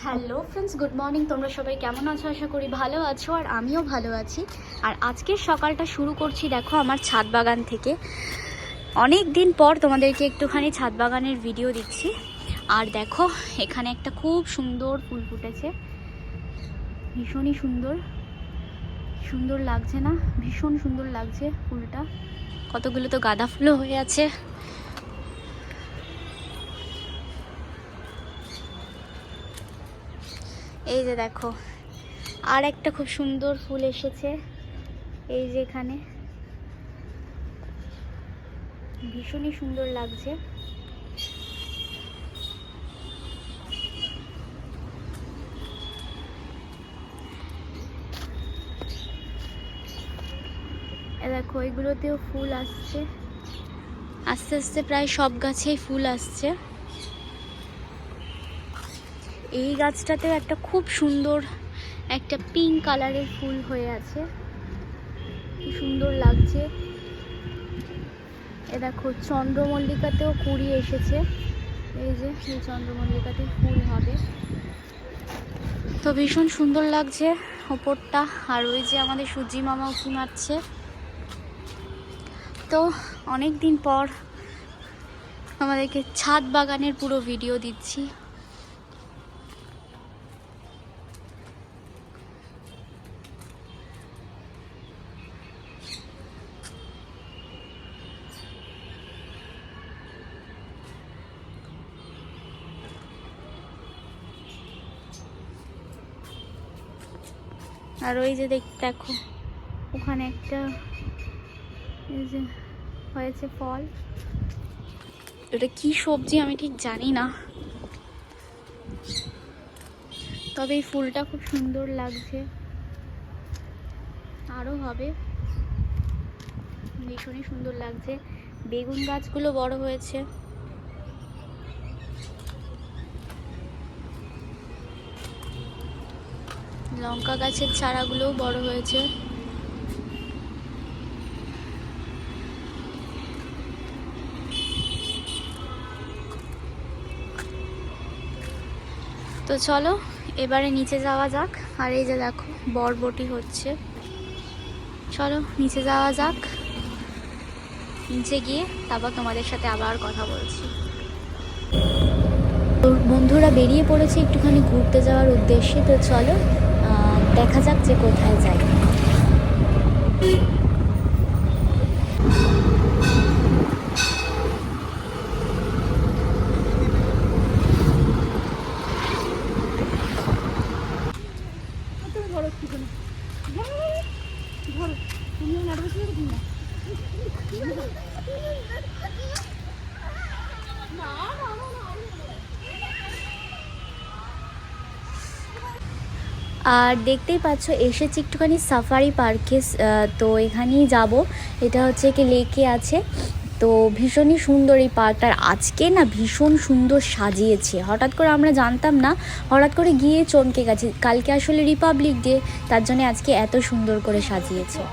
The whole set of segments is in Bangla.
Hello friends, good morning. তোমরা সবাই কেমন আছো? আশা করি ভালো আছো, আর আমিও ভালো আছি। আর আজকের সকালটা শুরু করছি দেখো আমার ছাদ বাগান থেকে। অনেক দিন পর তোমাদেরকে একটুখানি ছাদ বাগানের ভিডিও দিচ্ছি। আর দেখো এখানে একটা খুব সুন্দর ফুল ফুটেছে, ভীষণই সুন্দর সুন্দর লাগছে না? ভীষণ সুন্দর লাগছে ফুলটা। কতগুলো তো গাঁদা ফুলও হয়ে আছে। এই যে দেখো আর একটা খুব সুন্দর ফুল এসেছে, এই যে এখানে ভীষণই সুন্দর লাগছে। দেখো এগুলোতেও ফুল আসছে, আস্তে আস্তে প্রায় সব গাছেই ফুল আসছে। এই গাছটাতেও একটা খুব সুন্দর একটা পিঙ্ক কালারের ফুল হয়ে আছে, কি সুন্দর লাগছে। এ দেখো চন্দ্রমল্লিকাতেও কুড়ি এসেছে, এই যে এই চন্দ্রমল্লিকাতে ফুল হবে, তো ভীষণ সুন্দর লাগছে ওপরটা। আর ওই যে আমাদের সূর্যি মামা উঁকি মারছে। তো অনেক দিন পর আমাদেরকে ছাদ বাগানের পুরো ভিডিও দিচ্ছি। আর ওই যে দেখো ওখানে একটা এই যে হয়েছে ফল, এটা কি সবজি আমি ঠিক জানি না, তবে এই ফুলটা খুব সুন্দর লাগছে। আরও হবে, ভীষণই সুন্দর লাগছে। বেগুন গাছগুলো বড় হয়েছে, লঙ্কা গাছের চারাগুলোও বড় হয়েছে। তো চলো এবারে নিচে যাওয়া যাক। আর এই যে দেখো বরবটি হচ্ছে, চলো নিচে যাওয়া যাক। নিচে গিয়ে তারপর তোমাদের সাথে আবার কথা বলছি। তো বন্ধুরা বেরিয়ে পড়েছে একটুখানি ঘুরতে যাওয়ার উদ্দেশ্যে, তো চলো দেখা যাক যে কোথায় যাই। আর দেখতেই পাচ্ছ এসেছি একটুখানি সাফারি পার্কে, তো এখানেই যাব। এটা হচ্ছে কি লেকে আছে, তো ভীষণই সুন্দর এই পার্কটা। আজকে না ভীষণ সুন্দর সাজিয়েছে, হঠাৎ করে আমরা জানতাম না, হঠাৎ করে গিয়ে চমকে গেছে। কালকে আসলে রিপাবলিক ডে, তার জন্য আজকে এত সুন্দর করে সাজিয়েছে।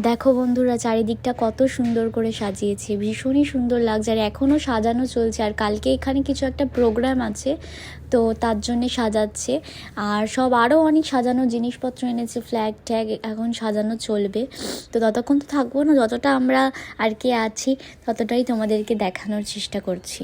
দেখো বন্ধুরা চারিদিকটা কত সুন্দর করে সাজিয়েছে, ভীষণই সুন্দর লাগছে। আর এখনও সাজানো চলছে, আর কালকে এখানে কিছু একটা প্রোগ্রাম আছে, তো তার জন্যে সাজাচ্ছে। আর সব আরও অনেক সাজানো জিনিসপত্র এনেছে, ফ্ল্যাগ ট্যাগ এখন সাজানো চলবে। তো ততক্ষণ তো থাকবো না, যতটা আমরা আর কি আছি ততটাই তোমাদেরকে দেখানোর চেষ্টা করছি।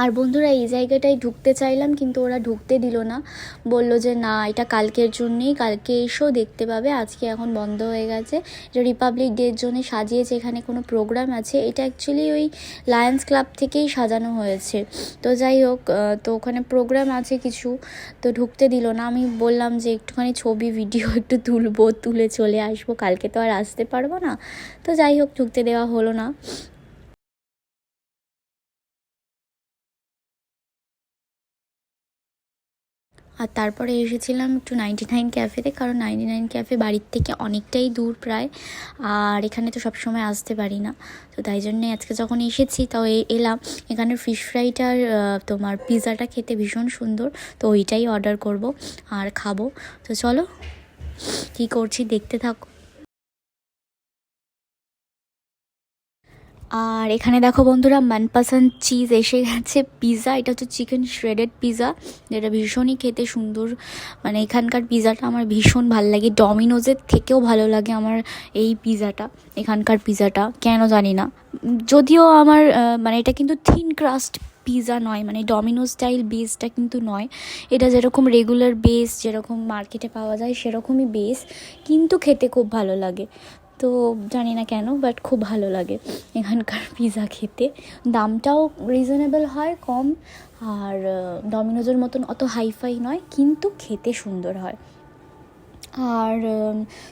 আর বন্ধুরা এই জায়গাটায় ঢুকতে চাইলাম, কিন্তু ওরা ঢুকতে দিল না, বলল যে না এটা কালকের জন্যেই, কালকে এসো দেখতে পাবে, আজকে এখন বন্ধ হয়ে গেছে। এটা রিপাবলিক ডের জন্য সাজিয়েছে, এখানে কোনো প্রোগ্রাম আছে। এটা অ্যাকচুয়ালি ওই লায়ন্স ক্লাব থেকেই সাজানো হয়েছে। তো যাই হোক, তো ওখানে প্রোগ্রাম আছে কিছু, তো ঢুকতে দিল না। আমি বললাম যে একটুখানি ছবি ভিডিও একটু তুলবো, তুলে চলে আসবো, কালকে তো আর আসতে পারবো না। তো যাই হোক, ঢুকতে দেওয়া হলো না। আর তারপরে এসেছিলাম একটু 99 ক্যাফেতে, কারণ 99 ক্যাফে বাড়ির থেকে অনেকটাই দূর প্রায়, আর এখানে তো সবসময় আসতে পারি না। তো তাই জন্যে আজকে যখন এসেছি তাও এলাম। এখানে ফিশ ফ্রাইটার তোমার পিৎজাটা খেতে ভীষণ সুন্দর, তো ওইটাই অর্ডার করব আর খাবো। তো চলো কী করছি দেখতে থাকো। আর এখানে দেখো বন্ধুরা, মনপসন্দ চিজ এসে গেছে, পিৎজা। এটা হচ্ছে চিকেন শ্রেডেড পিৎজা, যেটা ভীষণই খেতে সুন্দর। মানে এখানকার পিৎজাটা আমার ভীষণ ভালো লাগে, ডমিনোজের থেকেও ভালো লাগে আমার এই পিৎজাটা, এখানকার পিৎজাটা কেন জানি না। যদিও আমার মানে এটা কিন্তু থিন ক্রাস্ট পিৎজা নয়, মানে ডমিনোজ স্টাইল বেসটা কিন্তু নয়, এটা যেরকম রেগুলার বেস যেরকম মার্কেটে পাওয়া যায় সেরকমই বেস, কিন্তু খেতে খুব ভালো লাগে। তো জানি না কেন, বাট খুব ভালো লাগে এখানকার পিৎজা খেতে। দামটাও রিজনেবল হয়, কম, আর ডমিনোজের মতন অত হাইফাই নয়, কিন্তু খেতে সুন্দর হয়। আর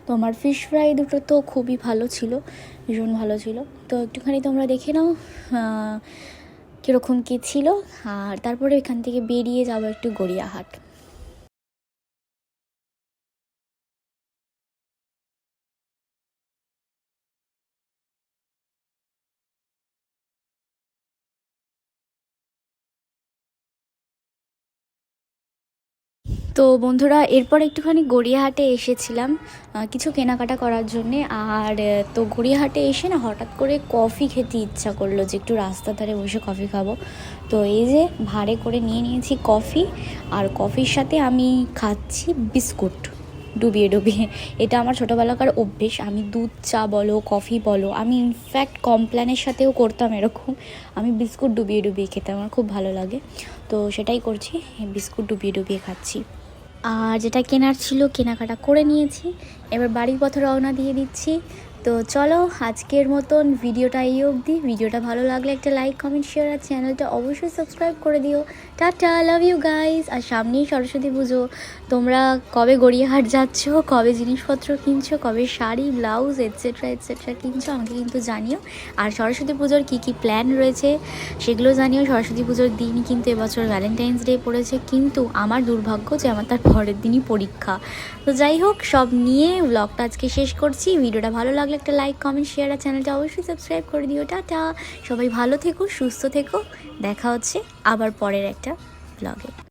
তোমার ফিশ ফ্রাই দুটো তো খুবই ভালো ছিল, ভীষণ ভালো ছিল। তো একটুখানি তোমরা দেখে নাও কীরকম কী ছিল। আর তারপরে এখান থেকে বেরিয়ে যাবো একটু গড়িয়াহাট। তো বন্ধুরা, এরপর একটুখানি গড়িয়াহাটে এসেছিলাম কিছু কেনাকাটা করার জন্যে। আর তো গড়িয়াহাটে এসে না হঠাৎ করে কফি খেতে ইচ্ছা করলো, যে একটু রাস্তার ধারে বসে কফি খাবো। তো এই যে ভাড়ে করে নিয়ে নিয়েছি কফি, আর কফির সাথে আমি খাচ্ছি বিস্কুট ডুবিয়ে ডুবিয়ে। এটা আমার ছোটোবেলাকার অভ্যেস, আমি দুধ চা বলো কফি বলো, আমি ইনফ্যাক্ট কমপ্ল্যানের সাথেও করতাম এরকম, আমি বিস্কুট ডুবিয়ে ডুবিয়ে খেতে আমার খুব ভালো লাগে। তো সেটাই করছি, বিস্কুট ডুবিয়ে ডুবিয়ে খাচ্ছি। আর যেটা কেনার ছিল কেনাকাটা করে নিয়েছি, এবার বাড়ির পথে রওনা দিয়ে দিচ্ছি। তো চলো আজকের মতন ভিডিওটা এই অবধি। ভিডিওটা ভালো লাগলে একটা লাইক কমেন্ট শেয়ার, আর চ্যানেলটা অবশ্যই সাবস্ক্রাইব করে দিও। টাটা, লাভ ইউ গাইজ। আর সামনেই সরস্বতী পুজো, তোমরা কবে গড়িয়াহাট যাচ্ছ, কবে জিনিসপত্র কিনছো, কবে শাড়ি ব্লাউজ এটসেট্রা এটসেট্রা কিনছো আমাকে কিন্তু জানিও। আর সরস্বতী পুজোর কী কী প্ল্যান রয়েছে সেগুলো জানিও। সরস্বতী পুজোর দিন কিন্তু এবছর ভ্যালেন্টাইন্স ডে পড়েছে, কিন্তু আমার দুর্ভাগ্য যে আমার তার পরের দিনই পরীক্ষা। তো যাই হোক, সব নিয়ে ব্লগটা আজকে শেষ করছি। ভিডিওটা ভালো লাগলে একটা লাইক কমেন্ট শেয়ার, আর চ্যানেলটা অবশ্যই সাবস্ক্রাইব করে দিও। টাটা, সবাই ভালো থেকো, সুস্থ থেকো, দেখা হচ্ছে আবার পরের একটা ব্লগে।